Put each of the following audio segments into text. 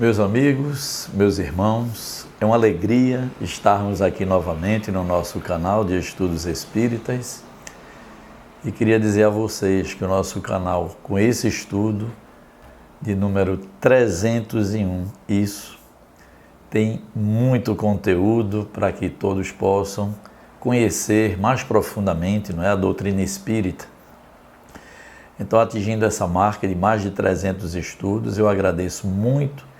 Meus amigos, meus irmãos, é uma alegria estarmos aqui novamente no nosso canal de Estudos Espíritas e queria dizer a vocês que o nosso canal, com esse estudo de número 301, tem muito conteúdo para que todos possam conhecer mais profundamente, a doutrina espírita. Então, atingindo essa marca de mais de 300 estudos, eu agradeço muito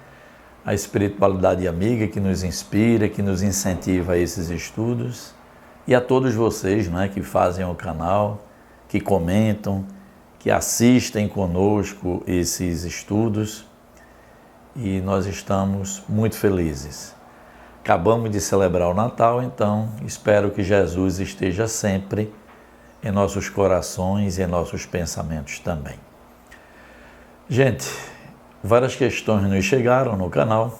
a espiritualidade amiga que nos inspira, que nos incentiva a esses estudos, e a todos vocês, que fazem o canal, que comentam, que assistem conosco esses estudos, e nós estamos muito felizes. Acabamos de celebrar o Natal, então espero que Jesus esteja sempre em nossos corações e em nossos pensamentos também. Gente, várias questões nos chegaram no canal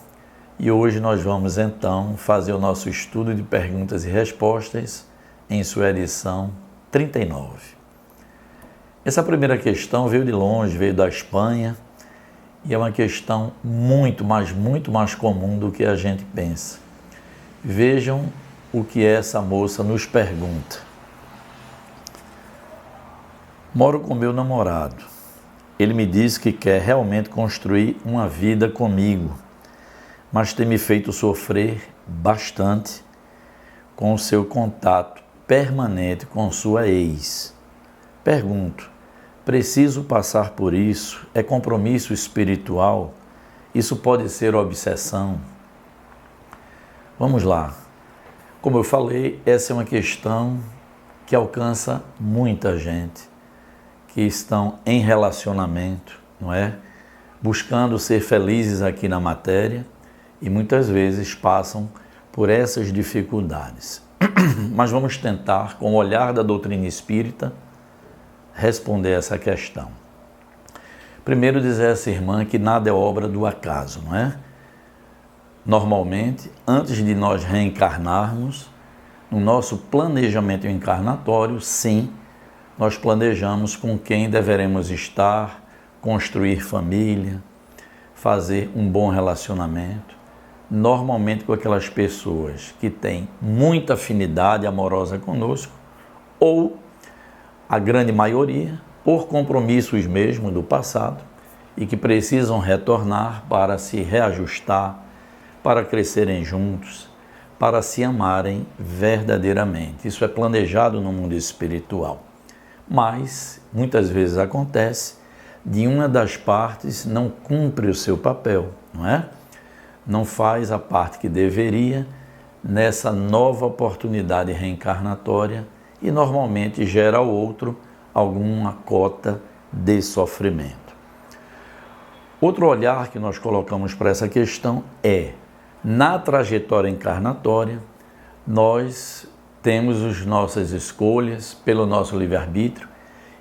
e hoje nós vamos então fazer o nosso estudo de perguntas e respostas em sua edição 39. Essa primeira questão veio de longe, veio da Espanha e é uma questão muito mais comum do que a gente pensa. Vejam o que essa moça nos pergunta. Moro com meu namorado. Ele me diz que quer realmente construir uma vida comigo, mas tem me feito sofrer bastante com o seu contato permanente com sua ex. Pergunto, preciso passar por isso? É compromisso espiritual? Isso pode ser obsessão? Vamos lá. Como eu falei, essa é uma questão que alcança muita gente que estão em relacionamento, buscando ser felizes aqui na matéria e muitas vezes passam por essas dificuldades. Mas vamos tentar, com o olhar da doutrina espírita, responder essa questão. Primeiro, dizer a essa irmã que nada é obra do acaso, Normalmente, antes de nós reencarnarmos, no nosso planejamento encarnatório, sim, nós planejamos com quem deveremos estar, construir família, fazer um bom relacionamento, normalmente com aquelas pessoas que têm muita afinidade amorosa conosco, ou a grande maioria, por compromissos mesmo do passado, e que precisam retornar para se reajustar, para crescerem juntos, para se amarem verdadeiramente. Isso é planejado no mundo espiritual. Mas, muitas vezes acontece, de uma das partes não cumpre o seu papel, Não faz a parte que deveria nessa nova oportunidade reencarnatória e normalmente gera ao outro alguma cota de sofrimento. Outro olhar que nós colocamos para essa questão é, na trajetória encarnatória, nós temos as nossas escolhas pelo nosso livre-arbítrio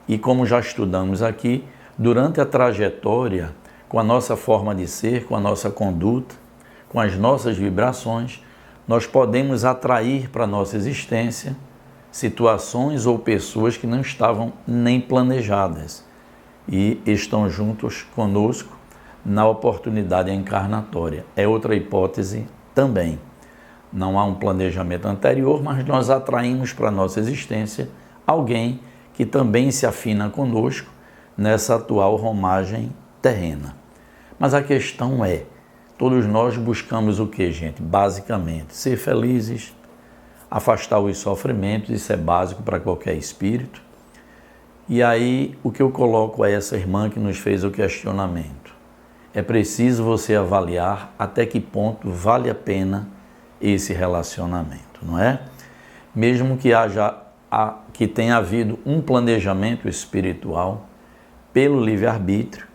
e, como já estudamos aqui, durante a trajetória, com a nossa forma de ser, com a nossa conduta, com as nossas vibrações, nós podemos atrair para a nossa existência situações ou pessoas que não estavam nem planejadas e estão juntos conosco na oportunidade encarnatória. É outra hipótese também. Não há um planejamento anterior, mas nós atraímos para a nossa existência alguém que também se afina conosco nessa atual romagem terrena. Mas a questão é, todos nós buscamos o que, gente? Basicamente, ser felizes, afastar os sofrimentos, isso é básico para qualquer espírito. E aí, o que eu coloco a essa irmã que nos fez o questionamento? É preciso você avaliar até que ponto vale a pena esse relacionamento, Mesmo que tenha havido um planejamento espiritual pelo livre-arbítrio,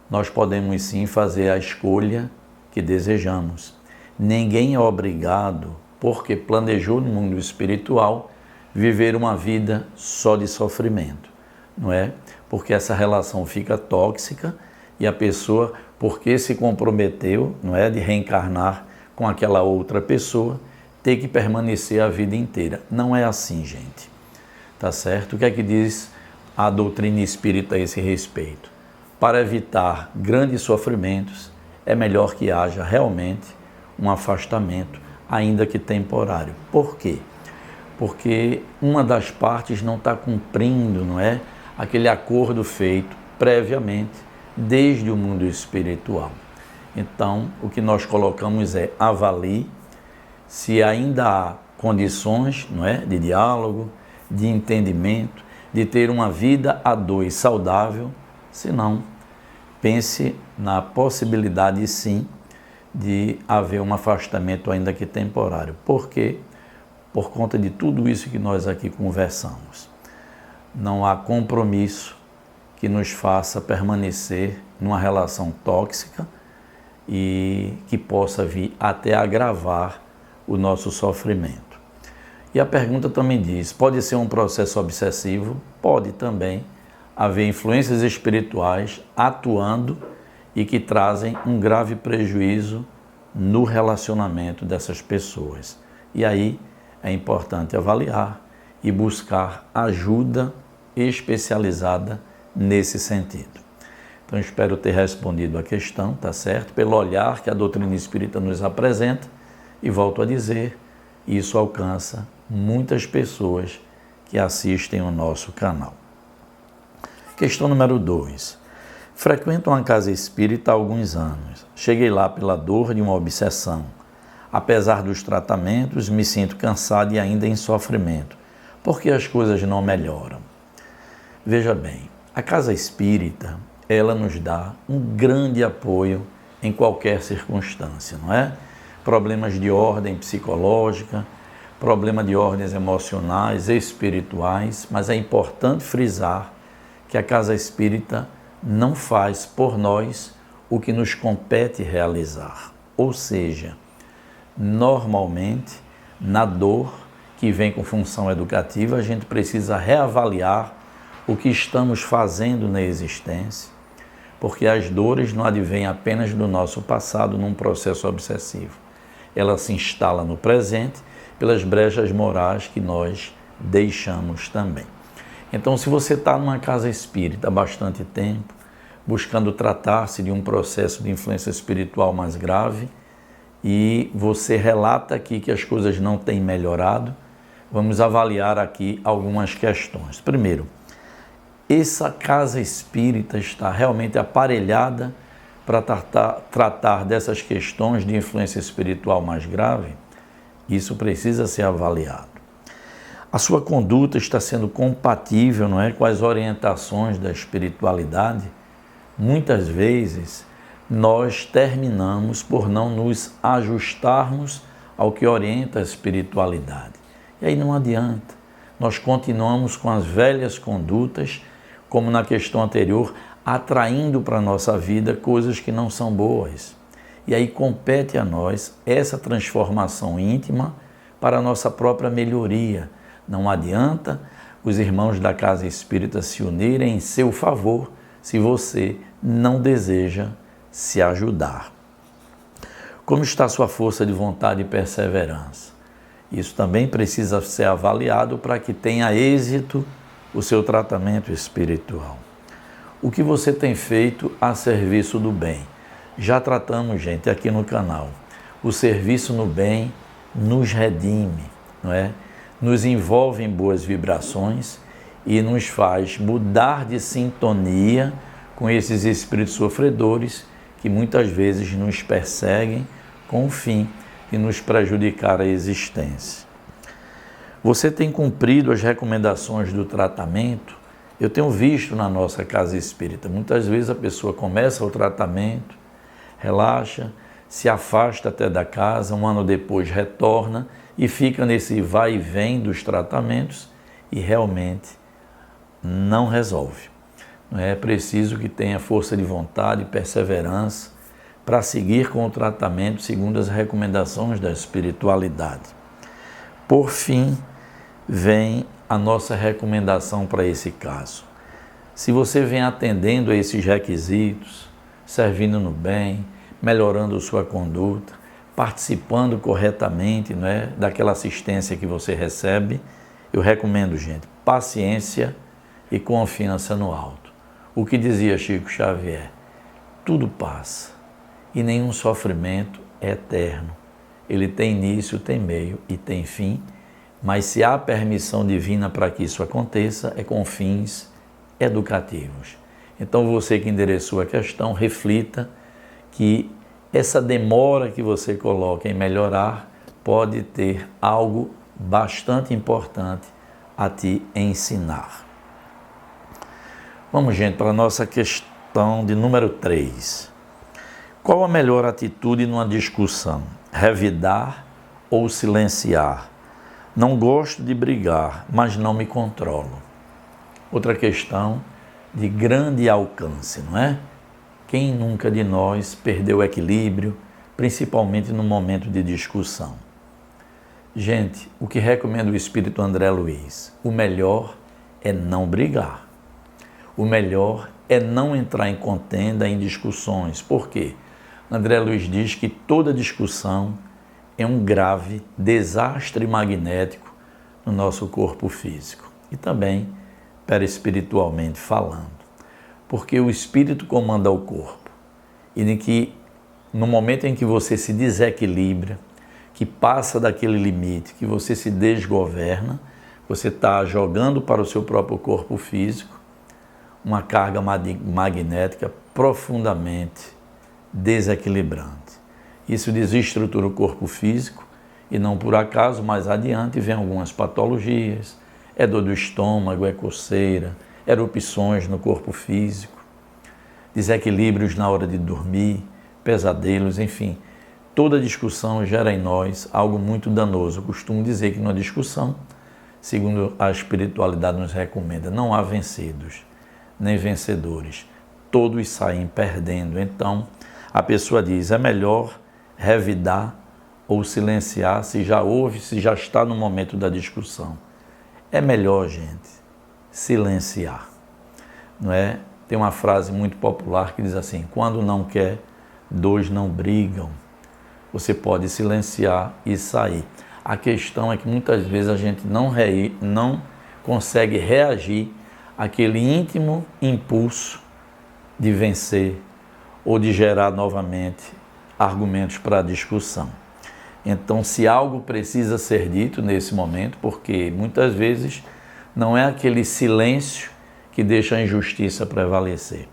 nós podemos sim fazer a escolha que desejamos. Ninguém é obrigado, porque planejou no mundo espiritual, viver uma vida só de sofrimento, Porque essa relação fica tóxica e a pessoa, porque se comprometeu, de reencarnar com aquela outra pessoa, ter que permanecer a vida inteira. Não é assim, gente. Tá certo? O que é que diz a doutrina espírita a esse respeito? Para evitar grandes sofrimentos, é melhor que haja realmente um afastamento, ainda que temporário. Por quê? Porque uma das partes não está cumprindo, não é, aquele acordo feito previamente desde o mundo espiritual. Então, o que nós colocamos é: avalie se ainda há condições, não é, de diálogo, de entendimento, de ter uma vida a dois saudável. Se não, pense na possibilidade, sim, de haver um afastamento, ainda que temporário. Por quê? Por conta de tudo isso que nós aqui conversamos. Não há compromisso que nos faça permanecer numa relação tóxica e que possa vir até agravar o nosso sofrimento. E a pergunta também diz: pode ser um processo obsessivo? Pode também haver influências espirituais atuando e que trazem um grave prejuízo no relacionamento dessas pessoas. E aí é importante avaliar e buscar ajuda especializada nesse sentido. Então, espero ter respondido a questão, tá certo? Pelo olhar que a doutrina espírita nos apresenta, e volto a dizer, isso alcança muitas pessoas que assistem o nosso canal. Questão número 2. Frequento uma casa espírita há alguns anos. Cheguei lá pela dor de uma obsessão. Apesar dos tratamentos, me sinto cansado e ainda em sofrimento, porque as coisas não melhoram. Veja bem, a casa espírita, ela nos dá um grande apoio em qualquer circunstância, não é? Problemas de ordem psicológica, problema de ordens emocionais, espirituais, mas é importante frisar que a casa espírita não faz por nós o que nos compete realizar. Ou seja, normalmente, na dor que vem com função educativa, a gente precisa reavaliar o que estamos fazendo na existência, porque as dores não advêm apenas do nosso passado num processo obsessivo. Ela se instala no presente pelas brechas morais que nós deixamos também. Então, se você está numa casa espírita há bastante tempo, buscando tratar-se de um processo de influência espiritual mais grave, e você relata aqui que as coisas não têm melhorado, vamos avaliar aqui algumas questões. Primeiro, essa casa espírita está realmente aparelhada para tratar dessas questões de influência espiritual mais grave? Isso precisa ser avaliado. A sua conduta está sendo compatível, não é, com as orientações da espiritualidade? Muitas vezes nós terminamos por não nos ajustarmos ao que orienta a espiritualidade. E aí não adianta. Nós continuamos com as velhas condutas, como na questão anterior, atraindo para a nossa vida coisas que não são boas. E aí compete a nós essa transformação íntima para a nossa própria melhoria. Não adianta os irmãos da casa espírita se unirem em seu favor se você não deseja se ajudar. Como está a sua força de vontade e perseverança? Isso também precisa ser avaliado para que tenha êxito o seu tratamento espiritual. O que você tem feito a serviço do bem? Já tratamos, gente, aqui no canal. O serviço no bem nos redime, não é? Nos envolve em boas vibrações e nos faz mudar de sintonia com esses espíritos sofredores que muitas vezes nos perseguem com o fim de nos prejudicar a existência. Você tem cumprido as recomendações do tratamento? Eu tenho visto na nossa casa espírita, muitas vezes a pessoa começa o tratamento, relaxa, se afasta até da casa, um ano depois retorna e fica nesse vai e vem dos tratamentos e realmente não resolve. É preciso que tenha força de vontade e perseverança para seguir com o tratamento segundo as recomendações da espiritualidade. Por fim, vem a nossa recomendação para esse caso. Se você vem atendendo a esses requisitos, servindo no bem, melhorando sua conduta, participando corretamente, não é, daquela assistência que você recebe, eu recomendo, gente, paciência e confiança no alto. O que dizia Chico Xavier? Tudo passa e nenhum sofrimento é eterno. Ele tem início, tem meio e tem fim, mas se há permissão divina para que isso aconteça, é com fins educativos. Então você que endereçou a questão, reflita que essa demora que você coloca em melhorar pode ter algo bastante importante a te ensinar. Vamos, gente, para a nossa questão de número 3. Qual a melhor atitude numa discussão? Revidar ou silenciar? Não gosto de brigar, mas não me controlo. Outra questão de grande alcance, não é? Quem nunca de nós perdeu o equilíbrio, principalmente no momento de discussão? Gente, o que recomenda o Espírito André Luiz? O melhor é não brigar. O melhor é não entrar em contenda, em discussões. Por quê? André Luiz diz que toda discussão é um grave desastre magnético no nosso corpo físico e também perispiritualmente falando. Porque o espírito comanda o corpo e no momento em que você se desequilibra, que passa daquele limite, que você se desgoverna, você está jogando para o seu próprio corpo físico uma carga magnética profundamente desequilibrante. Isso desestrutura o corpo físico e não por acaso, mais adiante, vem algumas patologias, é dor do estômago, é coceira, erupções no corpo físico, desequilíbrios na hora de dormir, pesadelos, enfim. Toda discussão gera em nós algo muito danoso. Eu costumo dizer que numa discussão, segundo a espiritualidade nos recomenda, não há vencidos, nem vencedores. Todos saem perdendo. Então, a pessoa diz, é melhor revidar ou silenciar se já houve, se já está no momento da discussão. É melhor, gente, silenciar. Não é? Tem uma frase muito popular que diz assim, quando não quer, dois não brigam. Você pode silenciar e sair. A questão é que muitas vezes a gente não consegue reagir àquele íntimo impulso de vencer ou de gerar novamente argumentos para a discussão. Então, se algo precisa ser dito nesse momento, porque muitas vezes não é aquele silêncio que deixa a injustiça prevalecer.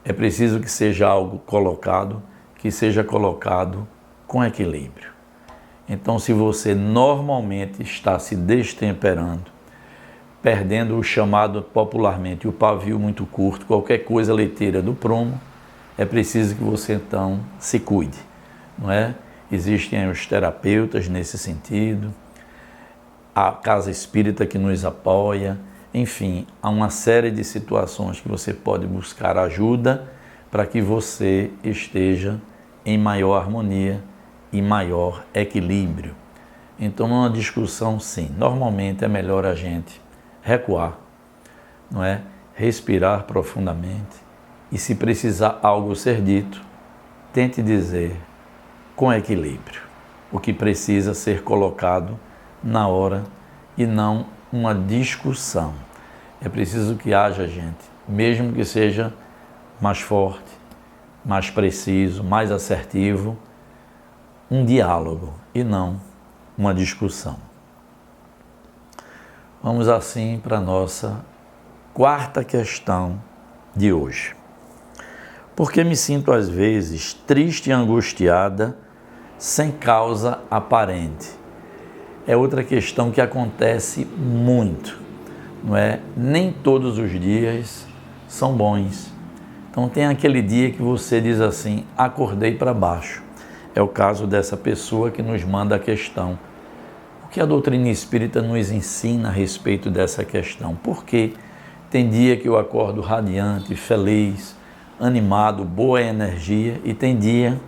É preciso que seja algo colocado, que seja colocado com equilíbrio. Então, se você normalmente está se destemperando, perdendo o chamado popularmente o pavio muito curto, qualquer coisa leiteira do prumo, é preciso que você então se cuide, não é? Existem os terapeutas nesse sentido, a casa espírita que nos apoia, enfim, há uma série de situações que você pode buscar ajuda para que você esteja em maior harmonia e maior equilíbrio. Então, numa discussão, sim, normalmente é melhor a gente recuar, não é? Respirar profundamente e, se precisar algo ser dito, tente dizer com equilíbrio o que precisa ser colocado na hora e não uma discussão. É preciso que haja, gente, mesmo que seja mais forte, mais preciso, mais assertivo, um diálogo e não uma discussão. Vamos assim para a nossa quarta questão de hoje. Por que me sinto às vezes triste e angustiada sem causa aparente? É outra questão que acontece muito, não é? Nem todos os dias são bons. Então tem aquele dia que você diz assim, acordei para baixo. É o caso dessa pessoa que nos manda a questão. O que a doutrina espírita nos ensina a respeito dessa questão? Porque tem dia que eu acordo radiante, feliz, animado, boa energia, e tem dia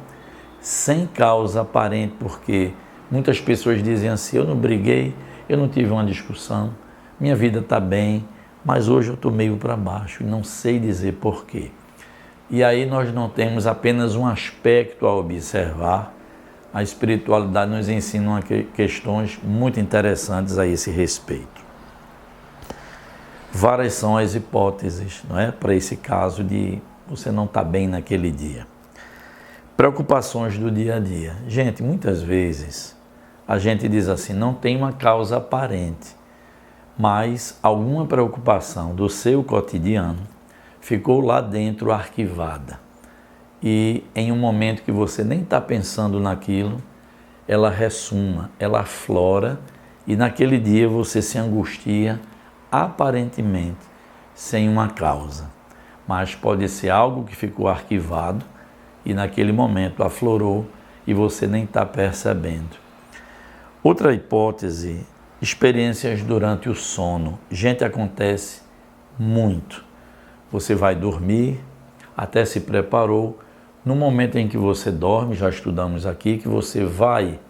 sem causa aparente, porque muitas pessoas dizem assim, eu não briguei, eu não tive uma discussão, minha vida está bem, mas hoje eu estou meio para baixo e não sei dizer porquê. E aí nós não temos apenas um aspecto a observar, a espiritualidade nos ensina questões muito interessantes a esse respeito. Várias são as hipóteses, não é? Para esse caso de você não estar bem naquele dia. Preocupações do dia a dia. Gente, muitas vezes a gente diz assim, não tem uma causa aparente, mas alguma preocupação do seu cotidiano ficou lá dentro arquivada. E em um momento que você nem está pensando naquilo, ela ressuma, ela aflora e naquele dia você se angustia aparentemente sem uma causa. Mas pode ser algo que ficou arquivado e naquele momento aflorou e você nem está percebendo. Outra hipótese, experiências durante o sono. Gente, acontece muito. Você vai dormir, até se preparou. No momento em que você dorme, já estudamos aqui, que você vai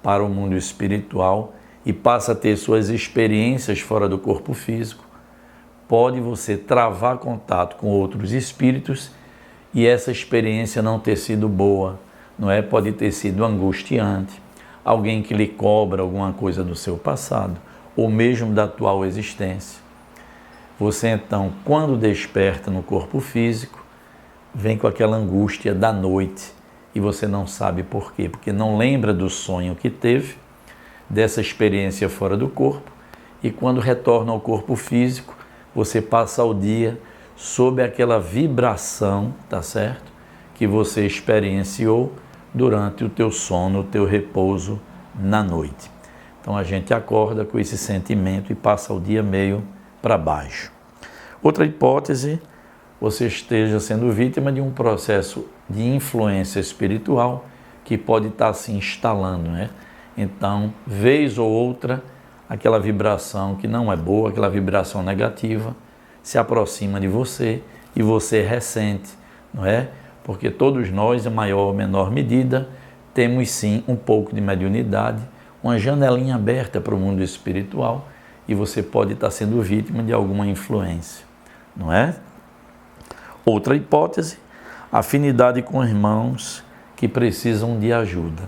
para o mundo espiritual e passa a ter suas experiências fora do corpo físico, pode você travar contato com outros espíritos e essa experiência não ter sido boa, não é? Pode ter sido angustiante, alguém que lhe cobra alguma coisa do seu passado ou mesmo da atual existência. Você então, quando desperta no corpo físico, vem com aquela angústia da noite e você não sabe por quê, porque não lembra do sonho que teve, dessa experiência fora do corpo, e quando retorna ao corpo físico, você passa o dia sob aquela vibração, tá certo? Que você experienciou durante o teu sono, o teu repouso na noite. Então a gente acorda com esse sentimento e passa o dia meio para baixo. Outra hipótese, você esteja sendo vítima de um processo de influência espiritual que pode estar se instalando, né? Então, vez ou outra, aquela vibração que não é boa, aquela vibração negativa, se aproxima de você e você ressente, não é? Porque todos nós, em maior ou menor medida, temos sim um pouco de mediunidade, uma janelinha aberta para o mundo espiritual e você pode estar sendo vítima de alguma influência, não é? Outra hipótese, afinidade com irmãos que precisam de ajuda.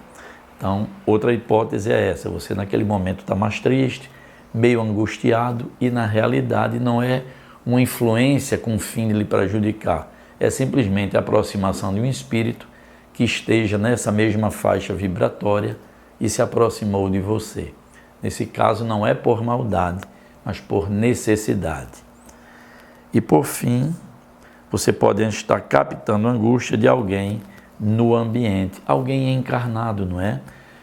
Então, outra hipótese é essa, você naquele momento está mais triste, meio angustiado e na realidade não é uma influência com o fim de lhe prejudicar, é simplesmente a aproximação de um espírito que esteja nessa mesma faixa vibratória e se aproximou de você. Nesse caso não é por maldade, mas por necessidade. E por fim, você pode estar captando a angústia de alguém no ambiente, alguém encarnado, não é?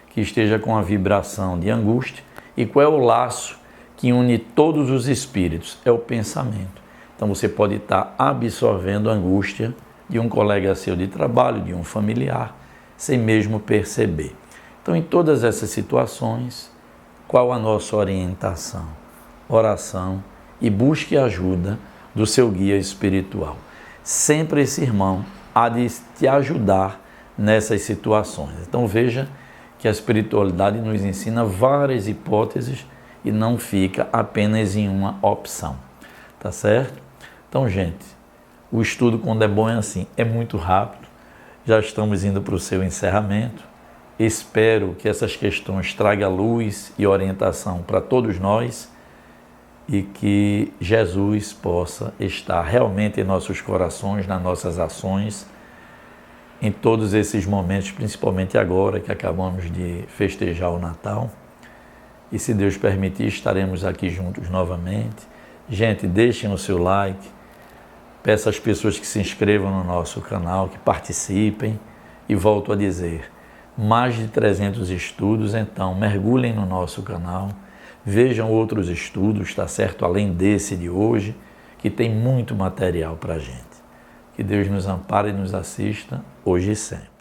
Que esteja com a vibração de angústia. E qual é o laço que une todos os espíritos? É o pensamento. Então você pode estar absorvendo a angústia de um colega seu de trabalho, de um familiar, sem mesmo perceber. Então, em todas essas situações, qual a nossa orientação? Oração e busque ajuda do seu guia espiritual. Sempre esse irmão há de te ajudar nessas situações. Então veja que a espiritualidade nos ensina várias hipóteses e não fica apenas em uma opção, tá certo? Então, gente, o estudo quando é bom é assim, é muito rápido, já estamos indo para o seu encerramento, espero que essas questões tragam luz e orientação para todos nós e que Jesus possa estar realmente em nossos corações, nas nossas ações, em todos esses momentos, principalmente agora que acabamos de festejar o Natal. E se Deus permitir, estaremos aqui juntos novamente. Gente, deixem o seu like, peço às pessoas que se inscrevam no nosso canal, que participem e volto a dizer, mais de 300 estudos, então mergulhem no nosso canal, vejam outros estudos, tá certo? Além desse de hoje, que tem muito material para a gente. Que Deus nos ampare e nos assista, hoje e sempre.